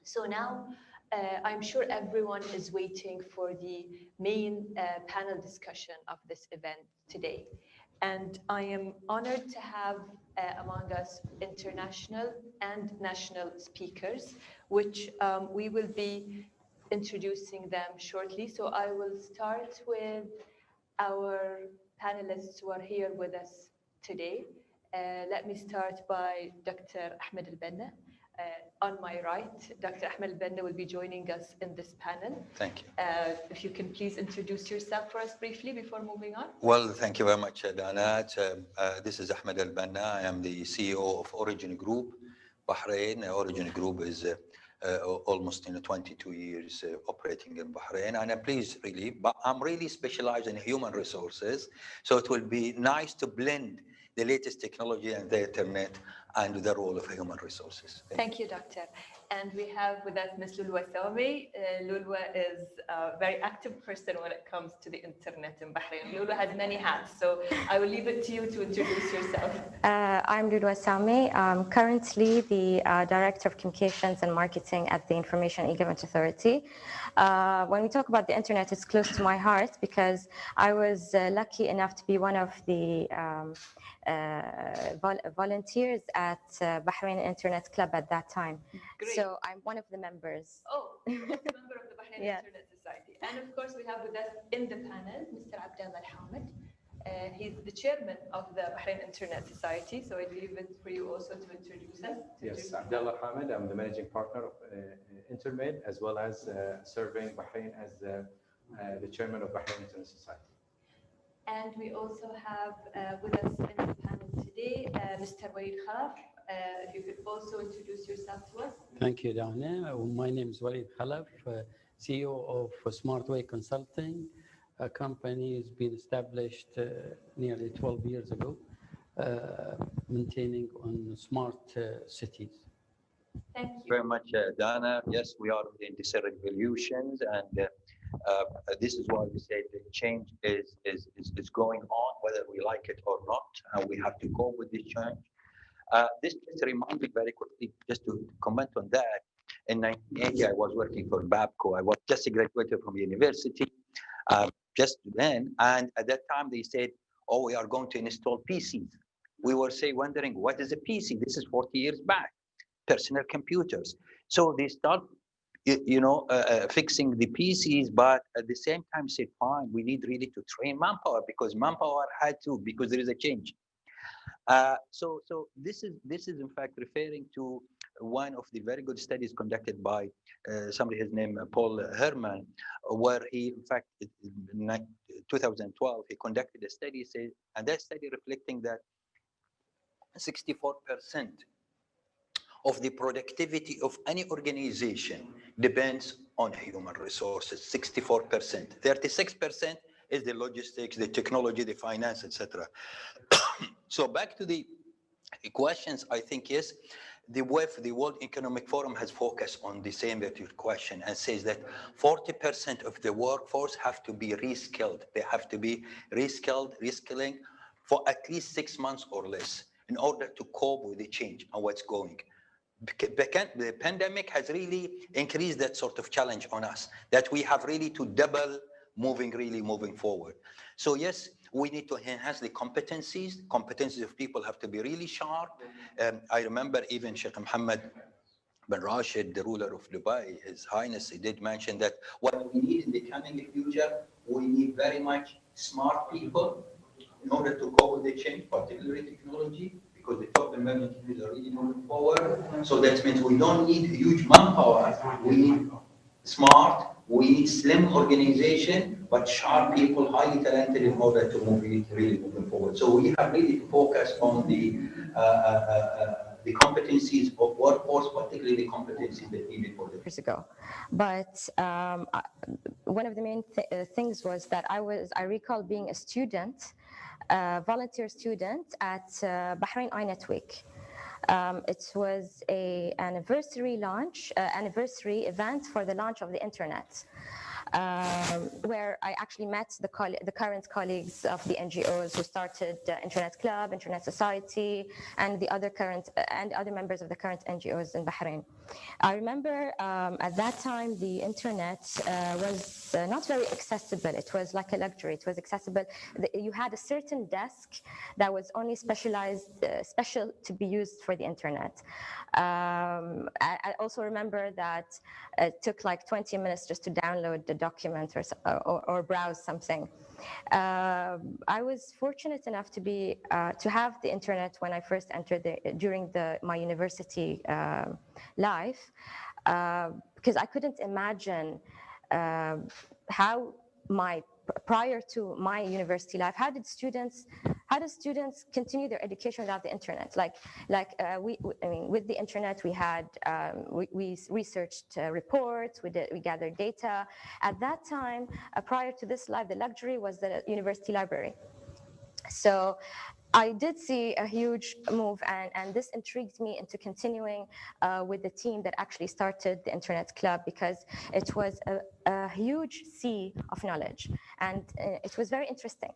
So now I'm sure everyone is waiting for the main panel discussion of this event today. And I am honored to have among us international and national speakers, which we will be introducing them shortly. So I will start with our panelists who are here with us today. Let me start by Dr. Ahmed Al-Banna. On my right, Dr. Ahmed Al-Banna will be joining us in this panel. Thank you. If you can please introduce yourself for us briefly before moving on. Well, thank you very much, Danat. This is Ahmed Al-Banna. I am the CEO of Origin Group, Bahrain. Origin Group is almost 22 years operating in Bahrain. And I'm pleased, really, but I'm really specialized in human resources. So it will be nice to blend the latest technology and the internet and the role of human resources. Thank you, Doctor. And we have with us Ms. Lulwa Thawmi. Lulwa is a very active person when it comes to the internet in Bahrain. Lulwa has many hats, so I will leave it to you to introduce yourself. I'm Lulwa Thawmi. I'm currently the Director of Communications and Marketing at the Information E-Government Authority. When we talk about the internet, it's close to my heart because I was lucky enough to be one of the volunteers at Bahrain Internet Club at that time. Great. So I'm one of the members. Oh, you're a member of the Bahrain Internet Society. And of course, we have with us in the panel, Mr. Abdallah Al-Hamid. He's the chairman of the Bahrain Internet Society. So I leave it for you also to introduce us. Yes, Abdallah Al-Hamid. I'm the managing partner of Intermed, as well as serving Bahrain as the chairman of Bahrain Internet Society. And we also have with us in the panel today, Mr. Walid Khalaf. If you could also introduce yourself to us. Thank you, Dana. My name is Walid Khalaf, CEO of Smartway Consulting. A company has been established nearly 12 years ago, maintaining on smart cities. Thank you very much, Dana. Yes, we are in these revolutions, and this is why we say the change is going on, whether we like it or not, and we have to go with this change. This just reminds me very quickly, just to comment on that. In 1980, I was working for Babco. I was just graduated from university, just then, and at that time they said, "Oh, we are going to install PCs." We were wondering, what is a PC? This is 40 years back, personal computers. So they start, fixing the PCs, but at the same time said, "Fine, we need really to train manpower because manpower had to, because there is a change." So this is in fact referring to one of the very good studies conducted by somebody, his name Paul Herman, where he, in fact, in 2012, he conducted a study, and that study reflecting that 64% of the productivity of any organization depends on human resources. 64%. 36% is the logistics, the technology, the finance, etc. So back to the questions, I think, yes, the WEF, the World Economic Forum, has focused on the same question and says that 40% of the workforce have to be reskilled. They have to be reskilling for at least 6 months or less in order to cope with the change and what's going. The pandemic has really increased that sort of challenge on us, that we have really to double moving forward. So yes, we need to enhance the competencies. Competencies of people have to be really sharp. I remember even Sheikh Mohammed bin Rashid, the ruler of Dubai, His Highness, he did mention that what we need in the coming future, we need very much smart people in order to cope with the change, particularly technology, because the top emerging countries are really moving forward. So that means we don't need huge manpower. We need smart, we need slim organization, but sharp people, highly talented, in order to really moving forward. So we have really to focus on the competencies of workforce, particularly the competencies that needed for the years ago. But one of the main things was that I recall being a student, volunteer student at Bahrain iNet Week. It was an anniversary event for the launch of the internet. where I actually met the current colleagues of the NGOs who started Internet Club, Internet Society, and the other other members of the current NGOs in Bahrain. I remember at that time the internet was not very accessible. It was like a luxury. It was accessible. You had a certain desk that was only special to be used for the internet. I also remember that it took like 20 minutes just to download the document or browse something. I was fortunate enough to have the internet when I first entered during my university life, because I couldn't imagine how prior to my university life, how did students continue their education without the internet? I mean, with the internet, we had we researched reports, we gathered data. At that time, prior to this life, the luxury was the university library. So I did see a huge move, and this intrigued me into continuing with the team that actually started the Internet Club, because it was a huge sea of knowledge, and it was very interesting.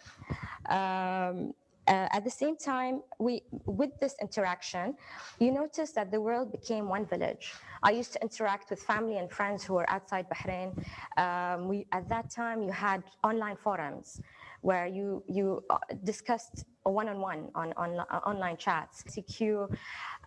At the same time, with this interaction, you notice that the world became one village. I used to interact with family and friends who were outside Bahrain. At that time, you had online forums where you discussed one-on-one on online chats, CQ.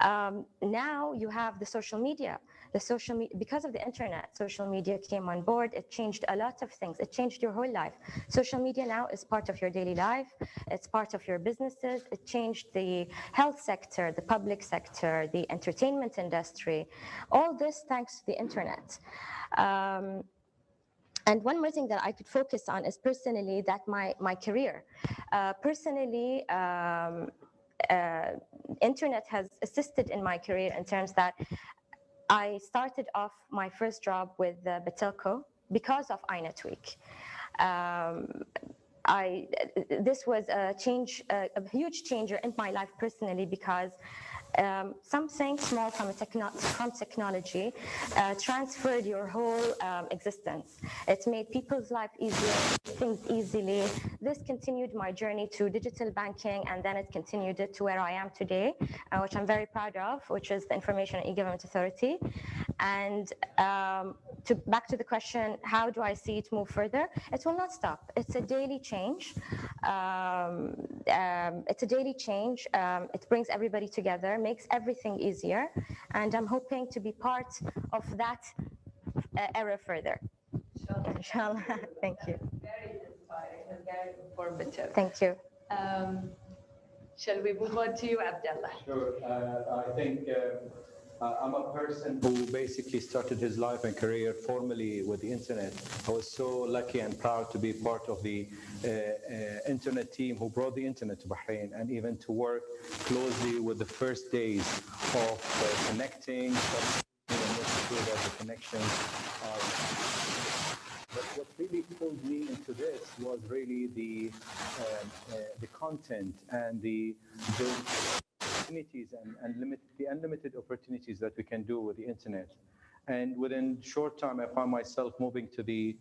Now you have the social media. Because of the internet, social media came on board. It changed a lot of things. It changed your whole life. Social media now is part of your daily life. It's part of your businesses. It changed the health sector, the public sector, the entertainment industry. All this thanks to the internet. And one more thing that I could focus on is personally that my career. Personally, internet has assisted in my career in terms that I started off my first job with Betelco because of iNet Week. This was a huge changer in my life personally, because something small from technology transferred your whole existence. It made people's life easier, things easily. This continued my journey to digital banking, and then it continued it to where I am today, which I'm very proud of, which is the Information and E-Government Authority. And back to the question, how do I see it move further? It will not stop. It's a daily change. It brings everybody together, makes everything easier, and I'm hoping to be part of that era further. Inshallah. Thank you. Very inspiring and very informative. Thank you. Shall we move on to you, Abdullah? Sure. I think I'm a person who basically started his life and career formally with the internet. I was so lucky and proud to be part of the internet team who brought the internet to Bahrain, and even to work closely with the first days of connecting, making sure that the connections are. But what really pulled me into this was really the content and the opportunities and the unlimited opportunities that we can do with the internet. And within short time, I found myself moving to the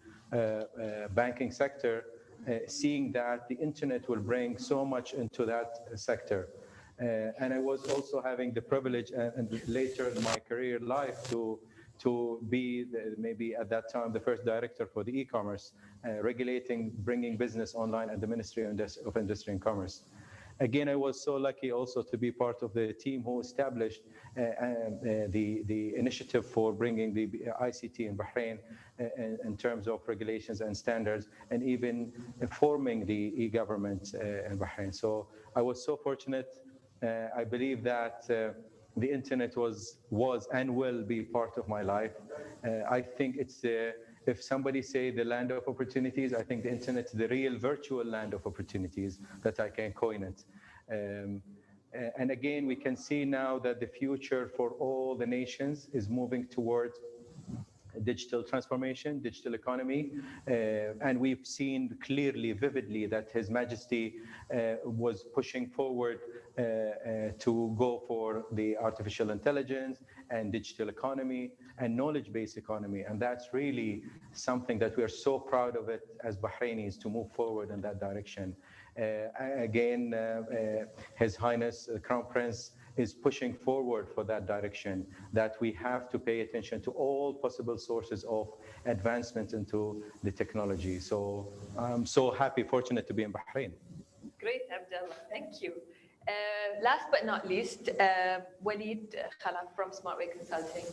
banking sector, seeing that the internet will bring so much into that sector. And I was also having the privilege and later in my career life to be maybe at that time the first director for the e-commerce, regulating, bringing business online at the Ministry of Industry and Commerce. Again, I was so lucky also to be part of the team who established the initiative for bringing the ICT in Bahrain in terms of regulations and standards, and even forming the e-government in Bahrain. So I was so fortunate. I believe that the internet was and will be part of my life. I think it's if somebody say the land of opportunities, I think the internet is the real virtual land of opportunities that I can coin it. And again, we can see now that the future for all the nations is moving towards digital transformation, digital economy, and we've seen clearly, vividly that His Majesty was pushing forward to go for the artificial intelligence and digital economy and knowledge-based economy. And that's really something that we are so proud of it as Bahrainis to move forward in that direction. Again, His Highness Crown Prince is pushing forward for that direction, that we have to pay attention to all possible sources of advancement into the technology. So I'm so happy, fortunate to be in Bahrain. Great, Abdullah. Thank you. Last but not least, Walid Khalaf from SmartWay Consulting.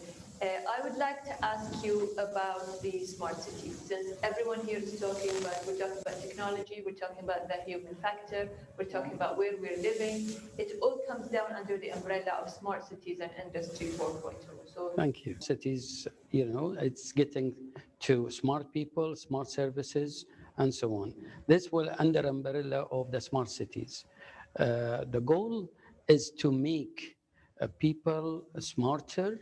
I would like to ask you about the smart cities. Since everyone here is talking about, we're talking about technology, we're talking about the human factor, we're talking about where we're living. It all comes down under the umbrella of smart cities and Industry 4.0. So Thank you. Cities, it's getting to smart people, smart services, and so on. This will under umbrella of the smart cities. The goal is to make people smarter,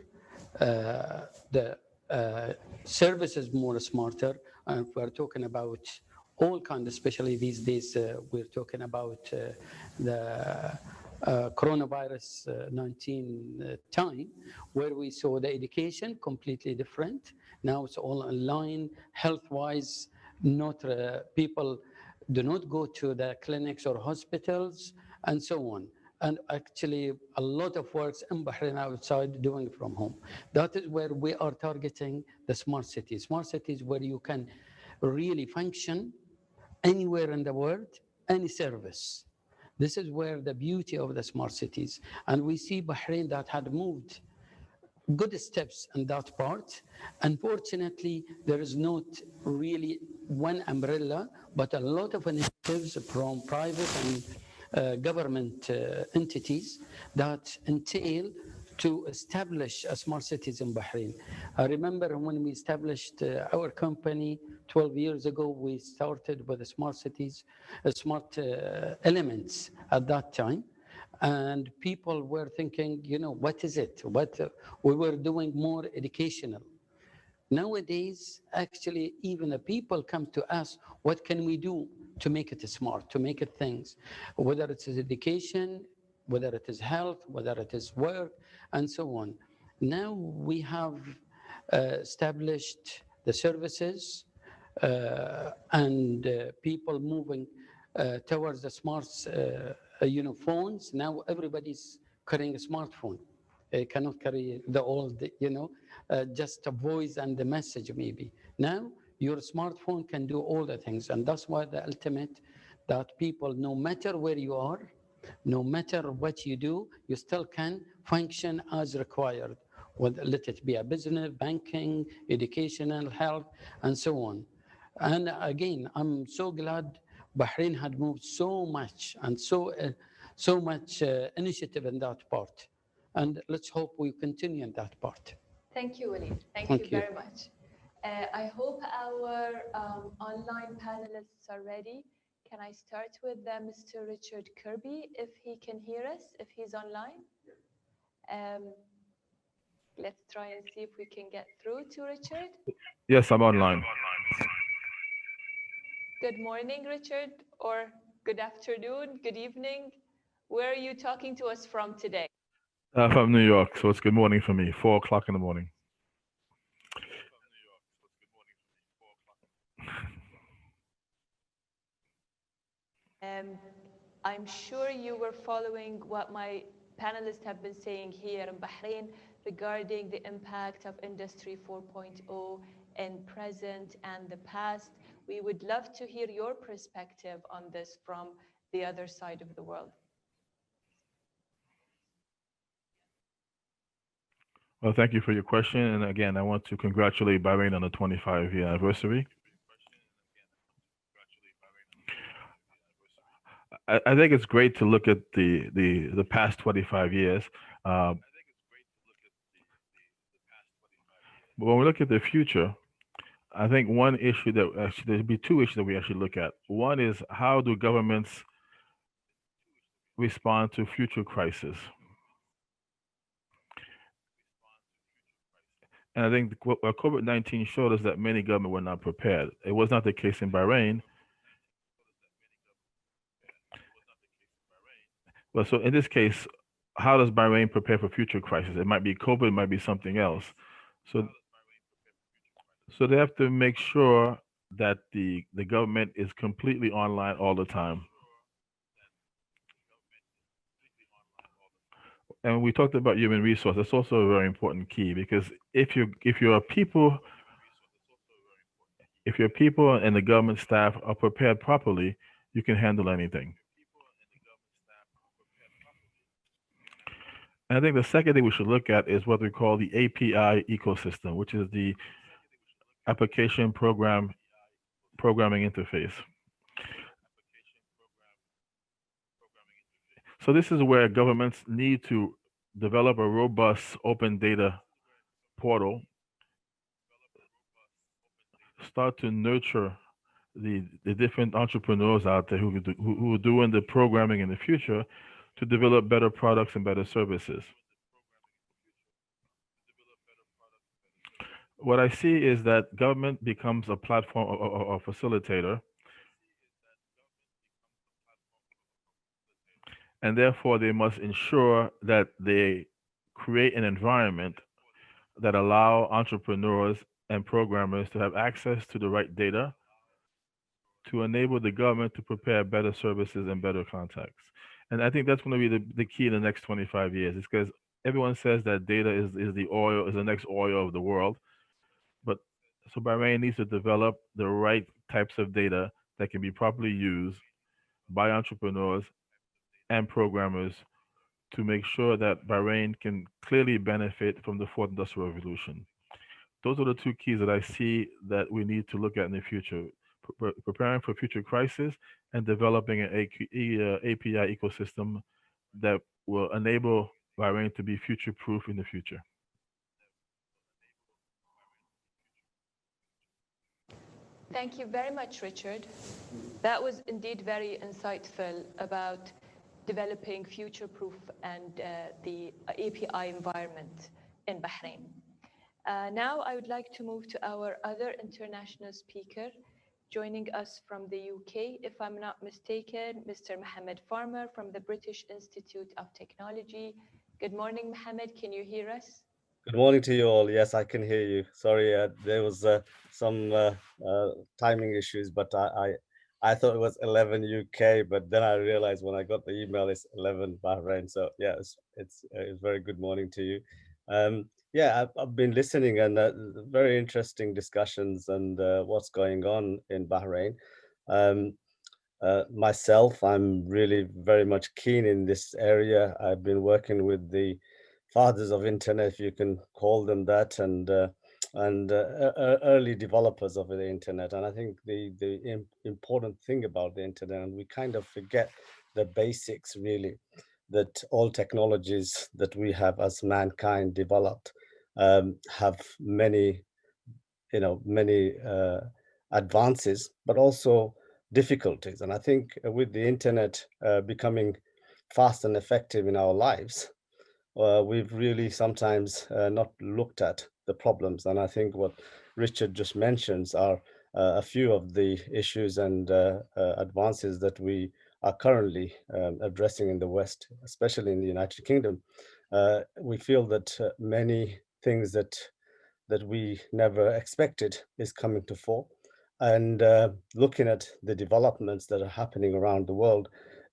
the services more smarter. And we're talking about all kinds, especially these days, we're talking about the coronavirus 19 time, where we saw the education completely different. Now it's all online, health-wise, not people do not go to the clinics or hospitals, and so on. And actually, a lot of works in Bahrain outside doing from home. That is where we are targeting the smart cities. Smart cities where you can really function anywhere in the world, any service. This is where the beauty of the smart cities. And we see Bahrain that had moved good steps in that part. Unfortunately, there is not really one umbrella, but a lot of initiatives from private and government entities that entail to establish smart cities in Bahrain. I remember when we established our company 12 years ago, we started with the smart cities, smart elements at that time. And people were thinking, what is it? We were doing more educational. Nowadays, actually, even the people come to us, what can we do to make it smart, to make it things, whether it is education, whether it is health, whether it is work, and so on. Now we have established the services and people moving towards the smart phones. Now everybody's carrying a smartphone. Cannot carry the old, just a voice and the message maybe. Now your smartphone can do all the things, and that's why the ultimate that people, no matter where you are, no matter what you do, you still can function as required. Let it be a business, banking, educational, health, and so on. And again, I'm so glad Bahrain had moved so much and so much initiative in that part. And let's hope we continue in that part. thank you, Walid. Thank you very much. I hope our online panelists are ready. Can I start with Mr. Richard Kirby, if he can hear us, if he's online? Let's try and see if we can get through to Richard. Yes, I'm online. Good morning, Richard, or good afternoon, good evening. Where are you talking to us from today? From New York, so it's good morning for me, 4 o'clock in the morning. I'm sure you were following what my panelists have been saying here in Bahrain regarding the impact of Industry 4.0 in present and the past. We would love to hear your perspective on this from the other side of the world. Well, thank you for your question. And again, I want to congratulate Bahrain on the 25-year anniversary. I think it's great to look at the past 25 years. But when we look at the future, I think one issue that actually, there'd be two issues that we actually look at. One is, how do governments respond to future crises? And I think what COVID-19 showed us that many governments were not prepared. It was not the case in Bahrain. Well, so in this case, how does Bahrain prepare for future crises? It might be COVID, it might be something else. So they have to make sure that the government is completely online all the time. And we talked about human resource. That's also a very important key, because if your people and the government staff are prepared properly, you can handle anything. And I think the second thing we should look at is what we call the API ecosystem, which is the application programming interface. So this is where governments need to develop a robust open data portal, start to nurture the different entrepreneurs out there who are doing the programming in the future to develop better products and better services. What I see is that government becomes a platform or facilitator, and therefore they must ensure that they create an environment that allow entrepreneurs and programmers to have access to the right data to enable the government to prepare better services and better contacts. And I think that's going to be the key in the next 25 years. It's because everyone says that data is the next oil of the world. But so Bahrain needs to develop the right types of data that can be properly used by entrepreneurs and programmers to make sure that Bahrain can clearly benefit from the fourth industrial revolution. Those are the two keys that I see that we need to look at in the future: preparing for future crisis and developing an API ecosystem that will enable Bahrain to be future-proof in the future. Thank you very much, Richard. That was indeed very insightful about developing future-proof and the API environment in Bahrain. Now I would like to move to our other international speaker, joining us from the UK, if I'm not mistaken, Mr. Mohammed Farmer from the British Institute of Technology. Good morning, Mohammed. Can you hear us? Good morning to you all. Yes, I can hear you. Sorry, there was some timing issues, but I thought it was 11 UK, but then I realized when I got the email, it's 11 Bahrain. So yeah, it's very good morning to you. Yeah, I've been listening, and very interesting discussions and what's going on in Bahrain. Myself, I'm really very much keen in this area. I've been working with the fathers of internet, if you can call them that, and early developers of the internet. And I think the important thing about the internet, and we kind of forget the basics really, that all technologies that we have as mankind developed have many, many advances, but also difficulties. And I think with the internet becoming fast and effective in our lives, we've really sometimes not looked at the problems. And I think what Richard just mentions are a few of the issues and advances that we are currently addressing in the West, especially in the United Kingdom. We feel that many things that we never expected is coming to fore. And looking at the developments that are happening around the world,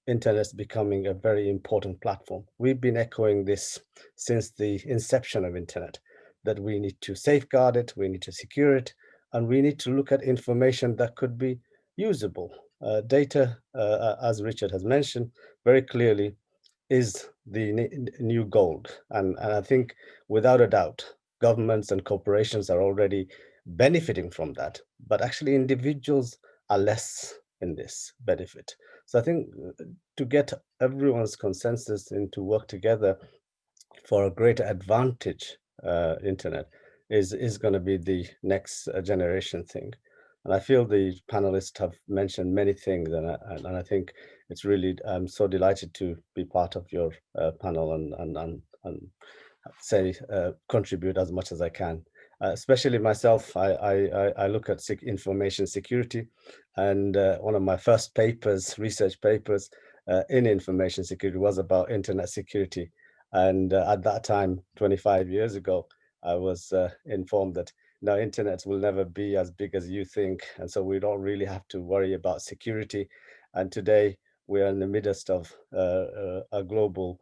internet's becoming a very important platform. We've been echoing this since the inception of internet, that we need to safeguard it, we need to secure it, and we need to look at information that could be usable. Data, as Richard has mentioned very clearly, is the new gold. And I think without a doubt, governments and corporations are already benefiting from that, but actually individuals are less in this benefit. So I think to get everyone's consensus and to work together for a greater advantage, internet is going to be the next generation thing. And I feel the panelists have mentioned many things, and I think it's really, I'm so delighted to be part of your panel and say contribute as much as I can. Especially myself, I look at information security, and one of my first research papers in information security was about internet security. And at that time, 25 years ago, I was informed that no, internet will never be as big as you think. And so we don't really have to worry about security. And today we are in the midst of a global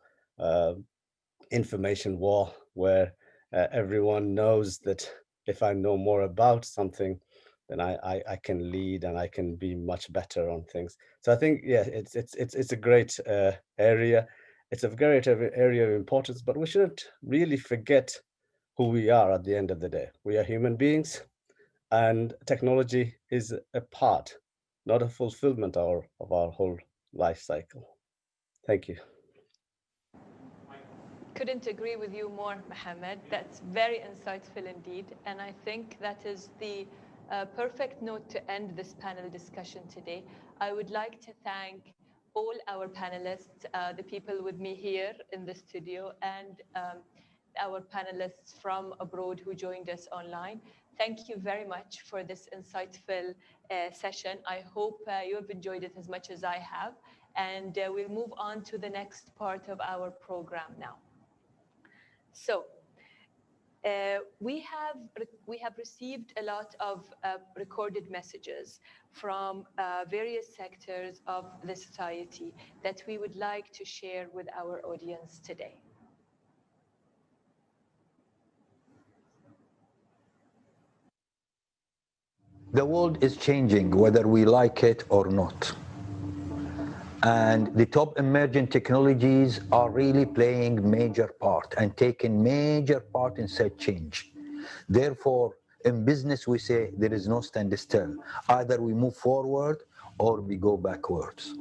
information war where everyone knows that if I know more about something, then I can lead and I can be much better on things. So I think, yeah, it's a great area. It's a great area of importance, but we shouldn't really forget who we are at the end of the day. We are human beings, and technology is a part, not a fulfillment of our whole life cycle. Thank you. Couldn't agree with you more, Mohammed. That's very insightful indeed. And I think that is the perfect note to end this panel discussion today. I would like to thank all our panelists, the people with me here in the studio, and our panelists from abroad who joined us online. Thank you very much for this insightful session. I hope you have enjoyed it as much as I have. And we'll move on to the next part of our program now. So we have received a lot of recorded messages from various sectors of the society that we would like to share with our audience today. The world is changing, whether we like it or not. And the top emerging technologies are really playing major part and taking major part in such change. Therefore, in business, we say there is no standing still. Either we move forward or we go backwards.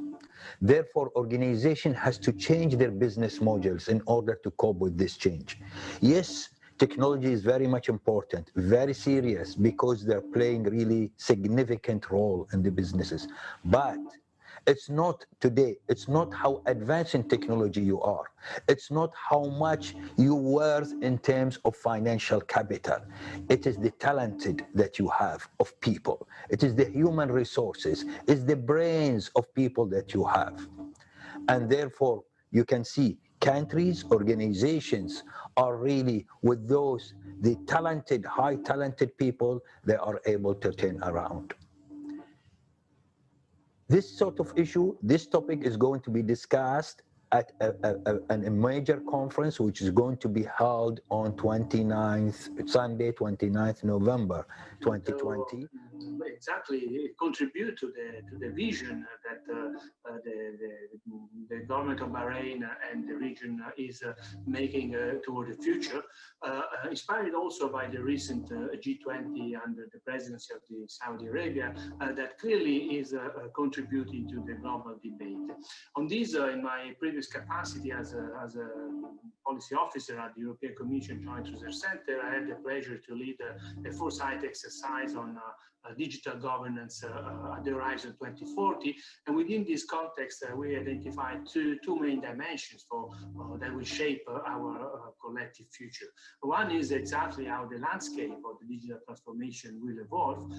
Therefore, organization has to change their business models in order to cope with this change. Yes, technology is very much important, very serious, because they're playing really significant role in the businesses. But it's not today, it's not how advanced in technology you are. It's not how much you worth in terms of financial capital. It is the talented that you have of people. It is the human resources, it's the brains of people that you have. And therefore, you can see countries, organizations are really with those, the talented, high talented people, they are able to turn around. This sort of issue, this topic is going to be discussed at a major conference, which is going to be held on 29th, Sunday, 29th November, 2020. Exactly, contribute to the vision that the government of Bahrain and the region is making toward the future, inspired also by the recent G20 under the presidency of the Saudi Arabia, that clearly is contributing to the global debate. On this, in my previous capacity as a policy officer at the European Commission Joint Research Center, I had the pleasure to lead a foresight exercise on digital governance at the Horizon 2040. And within this context, we identified two main dimensions that will shape our collective future. One is exactly how the landscape of the digital transformation will evolve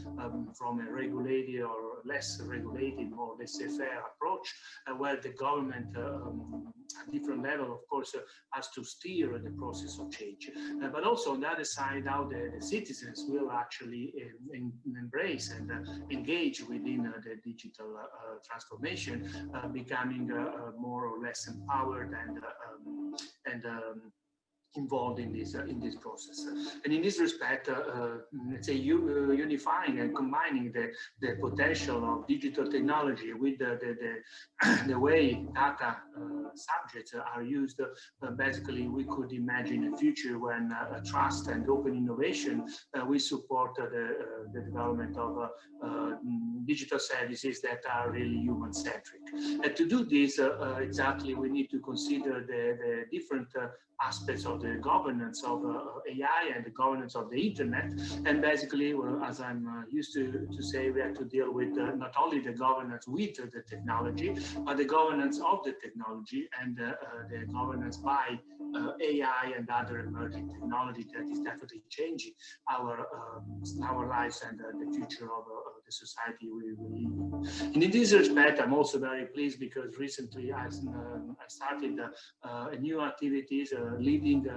from a regulated or less regulated, more laissez-faire approach, where the government at different level, of course, has to steer the process of change. But also on the other side, how the citizens will actually embrace and engage within the digital transformation, becoming more or less empowered and involved in this process. And in this respect, let's say unifying and combining the potential of digital technology with the way data subjects are used, basically we could imagine a future when trust and open innovation will support the development of digital services that are really human-centric. And to do this, exactly, we need to consider the different aspects of the governance of AI and the governance of the internet. And basically, well, as I'm used to say, we have to deal with not only the governance with the technology, but the governance of the technology and the governance by AI and other emerging technology that is definitely changing our lives and the future of the society we live in. In this respect, I'm also very pleased because recently I started new activities leading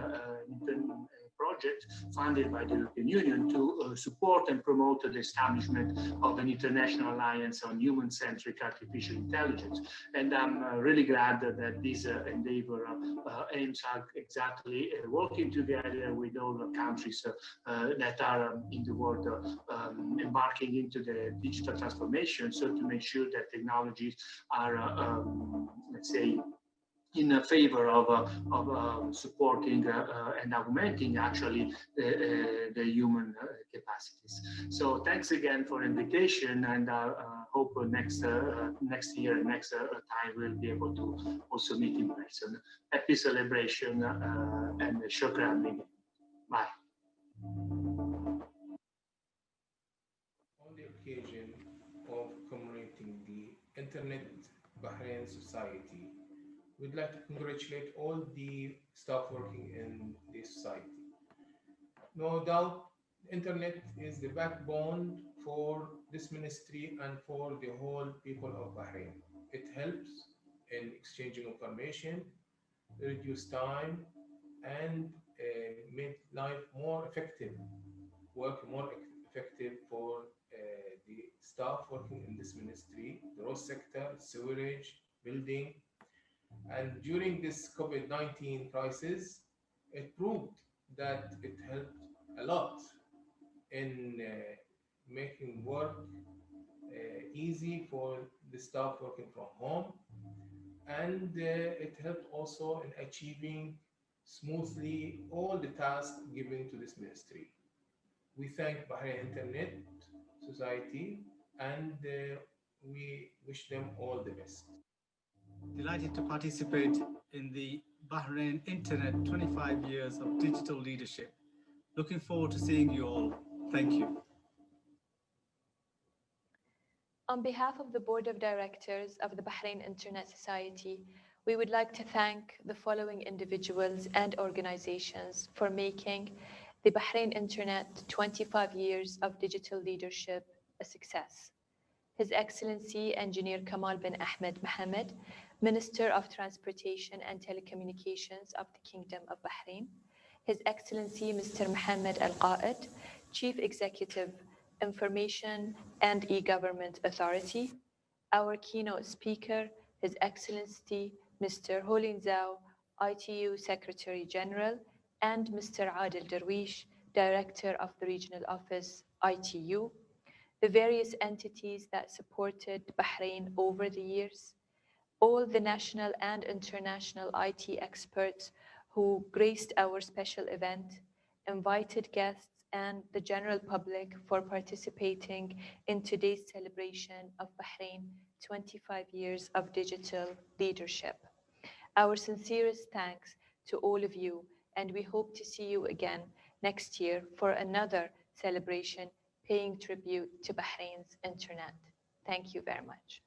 project funded by the European Union to support and promote the establishment of an international alliance on human-centric artificial intelligence. And I'm really glad that this endeavor aims at exactly working together with all the countries that are in the world embarking into the digital transformation, so to make sure that technologies are, let's say, in favor of supporting and augmenting actually the human capacities. So thanks again for invitation, and hope next year, next time we'll be able to also meet in person. Happy celebration and shukran again. Bye. On the occasion of commemorating the Internet Bahrain Society, we'd like to congratulate all the staff working in this society. No doubt, the internet is the backbone for this ministry and for the whole people of Bahrain. It helps in exchanging information, reduce time, and make life more effective, work more effective for the staff working in this ministry, the road sector, sewerage, building. And during this COVID-19 crisis, it proved that it helped a lot in making work easy for the staff working from home. And it helped also in achieving smoothly all the tasks given to this ministry. We thank Bahrain Internet Society and we wish them all the best. Delighted to participate in the Bahrain Internet 25 years of digital leadership. Looking forward to seeing you all. Thank you. On behalf of the Board of Directors of the Bahrain Internet Society, we would like to thank the following individuals and organizations for making the Bahrain Internet 25 years of digital leadership a success. His Excellency Engineer Kamal bin Ahmed Mohammed, Minister of Transportation and Telecommunications of the Kingdom of Bahrain. His Excellency Mr. Mohammed Al Qaid, Chief Executive, Information and E-Government Authority. Our keynote speaker, His Excellency Mr. Holin Zhao, ITU Secretary General, and Mr. Adil Darwish, Director of the Regional Office, ITU. The various entities that supported Bahrain over the years, all the national and international IT experts who graced our special event, invited guests, and the general public for participating in today's celebration of Bahrain 25 years of digital leadership. Our sincerest thanks to all of you, and we hope to see you again next year for another celebration paying tribute to Bahrain's internet. Thank you very much.